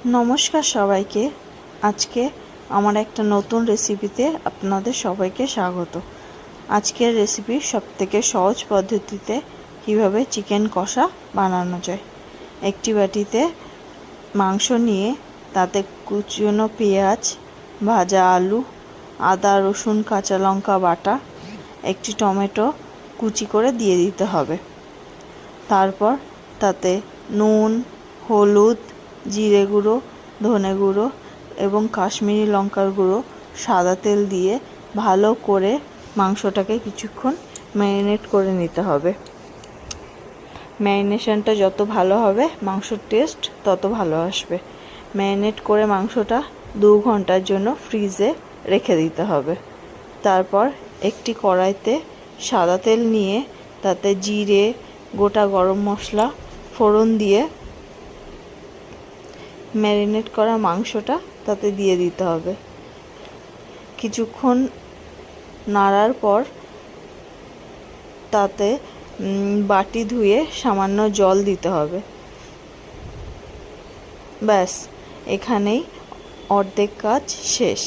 নমস্কার সবাইকে। আজকে আমার একটা নতুন রেসিপিতে আপনাদের সবাইকে স্বাগত। আজকের রেসিপি সবথেকে সহজ পদ্ধতিতে কিভাবে চিকেন কষা বানানো যায়। একটি বাটিতে মাংস নিয়ে তাতে কুচনো পেঁয়াজ, ভাজা আলু, আদা রসুন কাঁচা লঙ্কা বাটা, একটি টমেটো কুচি করে দিয়ে দিতে হবে। তারপর তাতে নুন, হলুদ, জিরে গুঁড়ো, ধনে গুঁড়ো এবং কাশ্মীরি লঙ্কার গুঁড়ো, সাদা তেল দিয়ে ভালো করে মাংসটাকে কিছুক্ষণ ম্যারিনেট করে নিতে হবে। ম্যারিনেশনটা যত ভালো হবে মাংসর টেস্ট তত ভালো আসবে। ম্যারিনেট করে মাংসটা 2 ঘন্টার জন্য ফ্রিজে রেখে দিতে হবে। তারপর একটি কড়াইতে সাদা তেল নিয়ে তাতে জিরে, গোটা গরম মশলা ফোড়ন দিয়ে ম্যারিনেট করা মাংসটা তাতে দিয়ে দিতে হবে। কিছুক্ষণ নাড়ার পর তাতে বাটি ধুয়ে সামান্য জল দিতে হবে। ব্যাস, এখানেই অর্ধেক কাজ শেষ।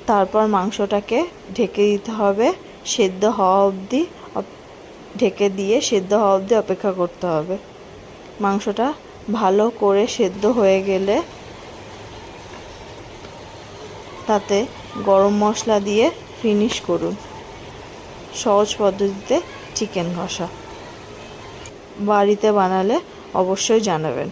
তারপর মাংসটাকে ঢেকে দিতে হবে, সেদ্ধ হওয়া অবধি ঢেকে দিয়ে সেদ্ধ হওয়া অবধি অপেক্ষা করতে হবে। মাংসটা ভালো করে সেদ্ধ হয়ে গেলে তাতে গরম মশলা দিয়ে ফিনিশ করুন। সহজ পদ্ধতিতে চিকেন কষা বাড়িতে বানালে অবশ্যই জানাবেন।